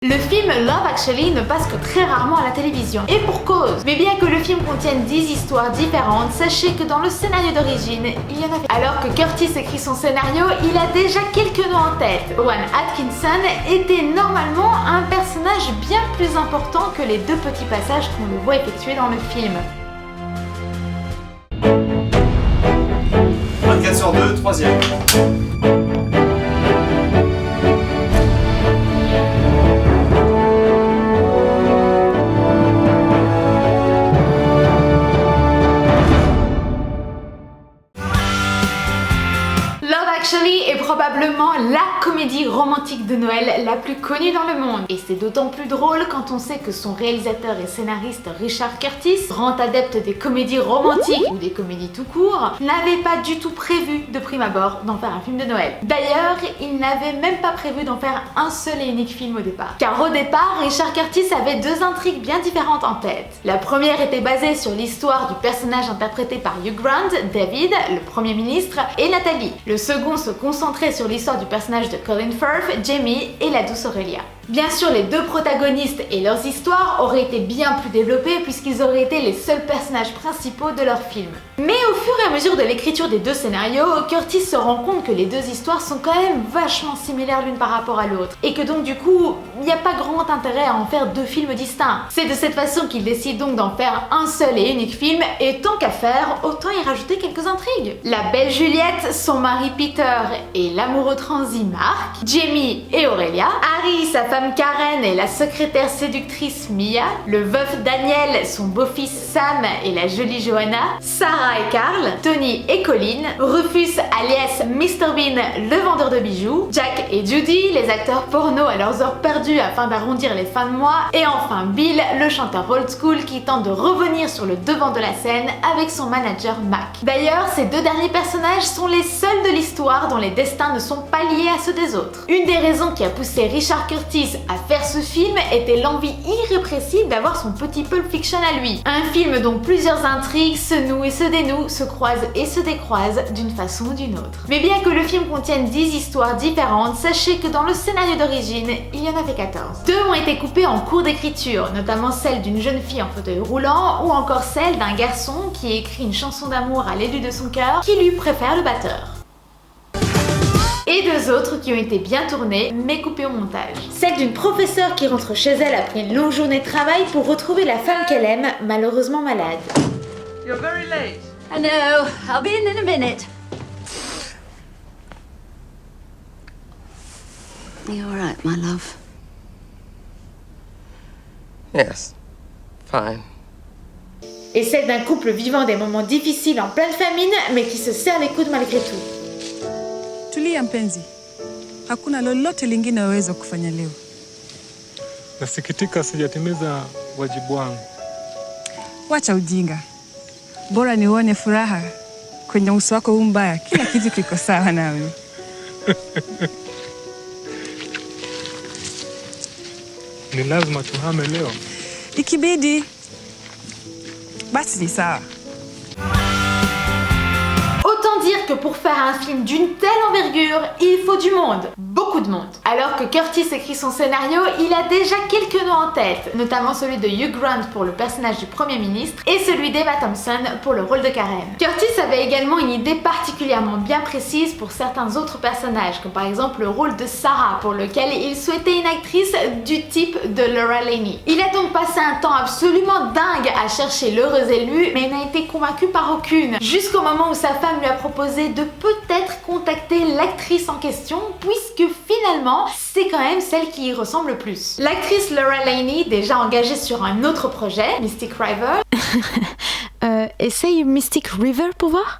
Le film Love Actually ne passe que très rarement à la télévision, et pour cause. Mais bien que le film contienne 10 histoires différentes, sachez que dans le scénario d'origine, il y en avait. Alors que Curtis écrit son scénario, il a déjà quelques noms en tête. Rowan Atkinson était normalement un personnage bien plus important que les deux petits passages qu'on le voit effectuer dans le film. 24 sur 2, troisième. Actually est probablement la comédie romantique de Noël la plus connue dans le monde. Et c'est d'autant plus drôle quand on sait que son réalisateur et scénariste Richard Curtis, grand adepte des comédies romantiques ou des comédies tout court, n'avait pas du tout prévu de prime abord d'en faire un film de Noël. D'ailleurs, il n'avait même pas prévu d'en faire un seul et unique film au départ. Car au départ, Richard Curtis avait deux intrigues bien différentes en tête. La première était basée sur l'histoire du personnage interprété par Hugh Grant, David, le Premier ministre, et Nathalie. Le second se concentrait sur l'histoire du personnage de Colin Firth, Jamie et la douce Aurelia. Bien sûr, les deux protagonistes et leurs histoires auraient été bien plus développées puisqu'ils auraient été les seuls personnages principaux de leur film. Mais au fur et à mesure de l'écriture des deux scénarios, Curtis se rend compte que les deux histoires sont quand même vachement similaires l'une par rapport à l'autre et que donc du coup, il n'y a pas grand intérêt à en faire deux films distincts. C'est de cette façon qu'il décide donc d'en faire un seul et unique film et tant qu'à faire, autant y rajouter quelques intrigues. La belle Juliette, son mari Peter et l'amoureux transi Mark, Jamie et Aurelia, Harry, sa femme Karen et la secrétaire séductrice Mia, le veuf Daniel, son beau-fils Sam et la jolie Johanna, Sarah et Carl, Tony et Colin, Rufus alias Mr Bean, le vendeur de bijoux, Jack et Judy, les acteurs porno à leurs heures perdues afin d'arrondir les fins de mois, et enfin Bill, le chanteur old school qui tente de revenir sur le devant de la scène avec son manager Mac. D'ailleurs, ces deux derniers personnages sont les seuls de l'histoire dont les destins ne sont pas liés à ceux des autres. Une des raisons qui a poussé Richard Curtis à faire ce film était l'envie irrépressible d'avoir son petit Pulp Fiction à lui. Un film dont plusieurs intrigues se nouent et se dénouent, se croisent et se décroisent d'une façon ou d'une autre. Mais bien que le film contienne 10 histoires différentes, sachez que dans le scénario d'origine, il y en avait 14. Deux ont été coupées en cours d'écriture, notamment celle d'une jeune fille en fauteuil roulant ou encore celle d'un garçon qui écrit une chanson d'amour à l'élu de son cœur qui lui préfère le batteur. Et deux autres qui ont été bien tournées, mais coupées au montage. Celle d'une professeure qui rentre chez elle après une longue journée de travail pour retrouver la femme qu'elle aime, malheureusement malade. You're very late. I know. I'll be in a minute. Are you all right, my love? Yes. Fine. Et celle d'un couple vivant des moments difficiles en pleine famine, mais qui se serre les coudes malgré tout. Tulia mpenzi, hakuna lolote lingine waweza kufanya leo. Nasikitika sijatimiza wajibu wangu. Wacha ujinga, bora nione furaha kwenye uso wako huu mbaya, kila kitu kiko sawa nawe. Ni lazima tuhame leo. Ikibidi, basi ni sawa. Dire que pour faire un film d'une telle envergure, il faut du monde, beaucoup de monde. Alors que Curtis écrit son scénario, il a déjà quelques noms en tête, notamment celui de Hugh Grant pour le personnage du Premier ministre et celui d'Emma Thompson pour le rôle de Karen. Curtis avait également une idée particulièrement bien précise pour certains autres personnages, comme par exemple le rôle de Sarah, pour lequel il souhaitait une actrice du type de Laura Linney. Il a donc passé un temps absolument dingue à chercher l'heureuse élue, mais n'a été convaincu par aucune, jusqu'au moment où sa femme lui a proposé de peut-être contacter l'actrice en question, puisque finalement, c'est quand même celle qui y ressemble le plus. L'actrice Laura Linney, déjà engagée sur un autre projet, Mystic River. Essaye Mystic River pour voir?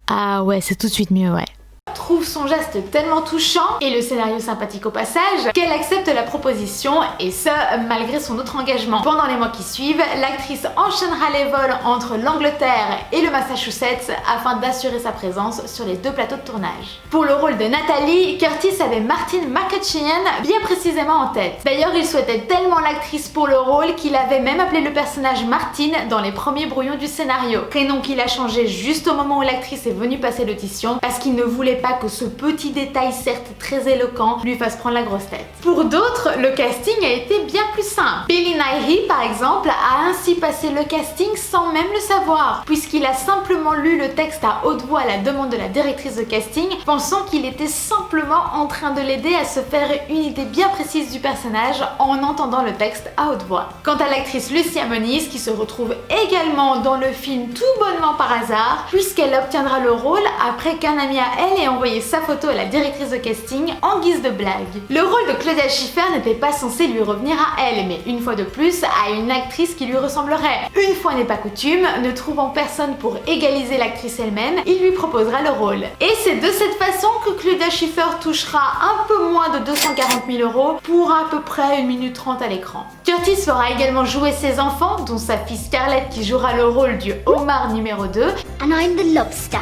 Ah ouais, c'est tout de suite mieux, ouais. Trouve son geste tellement touchant et le scénario sympathique au passage qu'elle accepte la proposition, et ce malgré son autre engagement. Pendant les mois qui suivent, l'actrice enchaînera les vols entre l'Angleterre et le Massachusetts afin d'assurer sa présence sur les deux plateaux de tournage. Pour le rôle de Nathalie, Curtis avait Martine McCutcheon bien précisément en tête. D'ailleurs, il souhaitait tellement l'actrice pour le rôle qu'il avait même appelé le personnage Martine dans les premiers brouillons du scénario, prénom qu'il a changé juste au moment où l'actrice est venue passer l'audition parce qu'il ne voulait pas pas que ce petit détail, certes très éloquent, lui fasse prendre la grosse tête. Pour d'autres, le casting a été bien plus simple. Billy Nighy, par exemple, a ainsi passé le casting sans même le savoir, puisqu'il a simplement lu le texte à haute voix à la demande de la directrice de casting, pensant qu'il était simplement en train de l'aider à se faire une idée bien précise du personnage en entendant le texte à haute voix. Quant à l'actrice Lucia Moniz, qui se retrouve également dans le film tout bonnement par hasard, puisqu'elle obtiendra le rôle après qu'un ami à elle ait envoyé sa photo à la directrice de casting en guise de blague. Le rôle de Claudia Schiffer n'était pas censé lui revenir à elle, mais une fois de plus à une actrice qui lui ressemblerait. Une fois n'est pas coutume, ne trouvant personne pour égaliser l'actrice elle-même, il lui proposera le rôle. Et c'est de cette façon que Claudia Schiffer touchera un peu moins de 240 000 € pour à peu près 1 minute 30 à l'écran. Curtis fera également jouer ses enfants, dont sa fille Scarlett qui jouera le rôle du homard numéro 2. And I'm the lobster.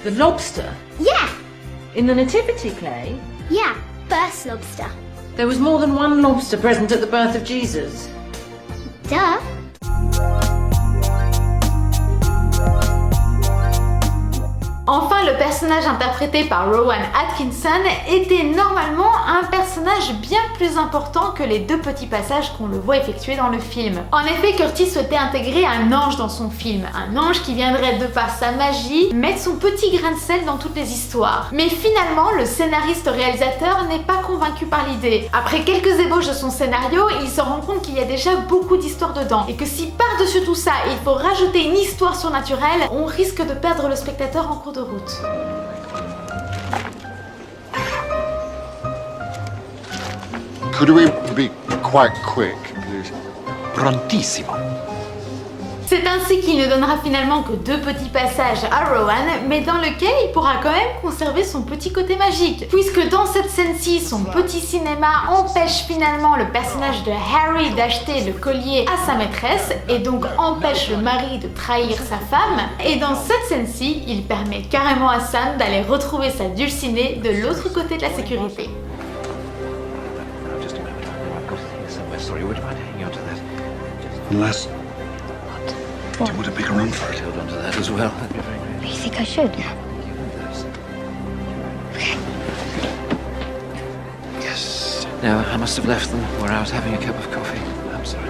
The lobster? Yeah, In the nativity play? yeah, first lobster. There was more than one lobster present at the birth of Jesus. Duh. Enfin, le personnage interprété par Rowan Atkinson était normalement un personnage bien plus important que les 2 petits passages qu'on le voit effectuer dans le film. En effet, Curtis souhaitait intégrer un ange dans son film, un ange qui viendrait de par sa magie mettre son petit grain de sel dans toutes les histoires. Mais finalement, le scénariste-réalisateur n'est pas convaincu par l'idée. Après quelques ébauches de son scénario, il se rend compte qu'il y a déjà beaucoup d'histoires dedans, et que si par-dessus tout ça, il faut rajouter une histoire surnaturelle, on risque de perdre le spectateur en cours de route. Could we be quite quick, please? Prontissimo. C'est ainsi qu'il ne donnera finalement que 2 petits passages à Rowan, mais dans lequel il pourra quand même conserver son petit côté magique. Puisque dans cette scène-ci, son petit cinéma empêche finalement le personnage de Harry d'acheter le collier à sa maîtresse, et donc empêche le mari de trahir sa femme. Et dans cette scène-ci, il permet carrément à Sam d'aller retrouver sa dulcinée de l'autre côté de la sécurité. Just a minute, I've got to think somewhere. Sorry, would you mind hanging on to that? Unless... Do you want a bigger run for it? Hold on to that as well. That'd be very great. You think I should? Yes. No, I must have left them where I was having a cup of coffee. I'm sorry.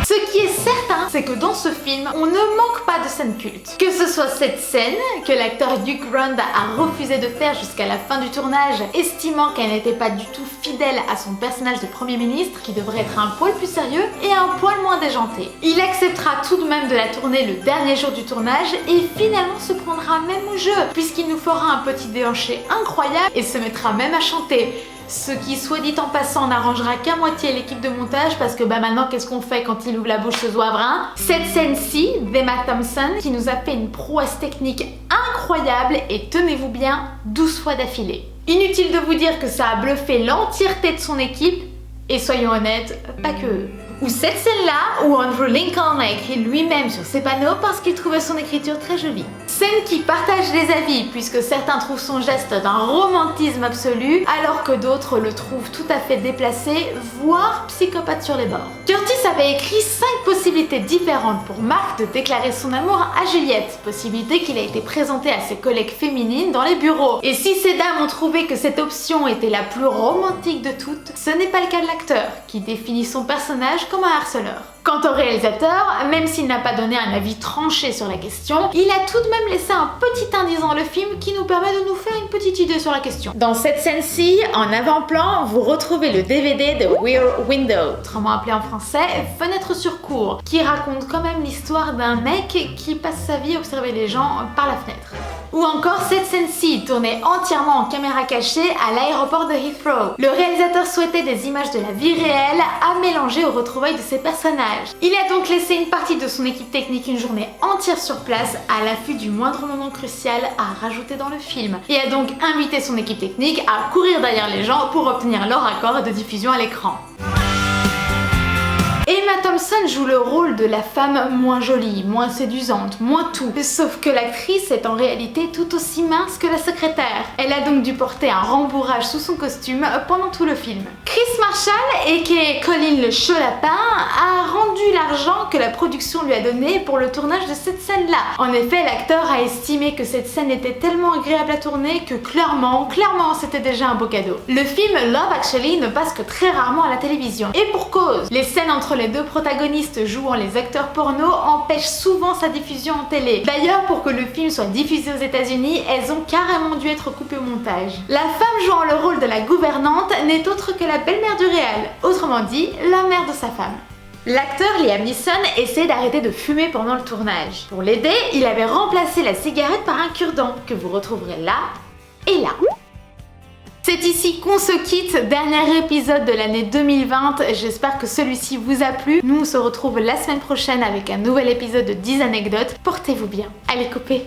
Ce qui est certain, c'est que dans ce film, on ne manque pas de scènes cultes. Que ce soit cette scène, que l'acteur Hugh Grant a refusé de faire jusqu'à la fin du tournage, estimant qu'elle n'était pas du tout fidèle à son personnage de Premier ministre, qui devrait être un poil plus sérieux et un poil moins déjanté. Il acceptera tout de même de la tourner le dernier jour du tournage et finalement se prendra même au jeu, puisqu'il nous fera un petit déhanché incroyable et se mettra même à chanter. Ce qui, soit dit en passant, n'arrangera qu'à moitié l'équipe de montage parce que maintenant qu'est-ce qu'on fait quand il ouvre la bouche ce zouavre, hein? Cette scène-ci, d'Emma Thompson, qui nous a fait une prouesse technique incroyable et tenez-vous bien, 12 fois d'affilée. Inutile de vous dire que ça a bluffé l'entièreté de son équipe, et soyons honnêtes, pas que eux. Ou cette scène-là, où Andrew Lincoln a écrit lui-même sur ses panneaux parce qu'il trouvait son écriture très jolie. Scène qui partage les avis, puisque certains trouvent son geste d'un romantisme absolu, alors que d'autres le trouvent tout à fait déplacé, voire psychopathe sur les bords. Curtis avait écrit 5 possibilités différentes pour Mark de déclarer son amour à Juliette, possibilité qu'il a été présentée à ses collègues féminines dans les bureaux. Et si ces dames ont trouvé que cette option était la plus romantique de toutes, ce n'est pas le cas de l'acteur, qui définit son personnage comme un harceleur. Quant au réalisateur, même s'il n'a pas donné un avis tranché sur la question, il a tout de même laissé un petit indice dans le film qui nous permet de nous faire une petite idée sur la question. Dans cette scène-ci, en avant-plan, vous retrouvez le DVD de Rear Window, autrement appelé en français Fenêtre sur cour, qui raconte quand même l'histoire d'un mec qui passe sa vie à observer les gens par la fenêtre. Ou encore cette scène-ci, tournée entièrement en caméra cachée à l'aéroport de Heathrow. Le réalisateur souhaitait des images de la vie réelle à mélanger aux retrouvailles de ses personnages. Il a donc laissé une partie de son équipe technique une journée entière sur place à l'affût du moindre moment crucial à rajouter dans le film, et a donc invité son équipe technique à courir derrière les gens pour obtenir leur accord de diffusion à l'écran. Emma Thompson joue le rôle de la femme moins jolie, moins séduisante, moins tout. Sauf que l'actrice est en réalité tout aussi mince que la secrétaire. Elle a donc dû porter un rembourrage sous son costume pendant tout le film. Chris Marshall, aka Colin le chaud lapin, a rendu l'argent que la production lui a donné pour le tournage de cette scène-là. En effet, l'acteur a estimé que cette scène était tellement agréable à tourner que clairement, c'était déjà un beau cadeau. Le film Love Actually ne passe que très rarement à la télévision. Et pour cause, les scènes entre les deux protagonistes jouant les acteurs porno empêchent souvent sa diffusion en télé. D'ailleurs, pour que le film soit diffusé aux États-Unis, elles ont carrément dû être coupées au montage. La femme jouant le rôle de la gouvernante n'est autre que la belle-mère du réal, autrement dit, la mère de sa femme. L'acteur Liam Neeson essaie d'arrêter de fumer pendant le tournage. Pour l'aider, il avait remplacé la cigarette par un cure-dent, que vous retrouverez là et là. C'est ici qu'on se quitte, dernier épisode de l'année 2020, j'espère que celui-ci vous a plu. Nous on se retrouve la semaine prochaine avec un nouvel épisode de 10 anecdotes, portez-vous bien. Allez, coupez.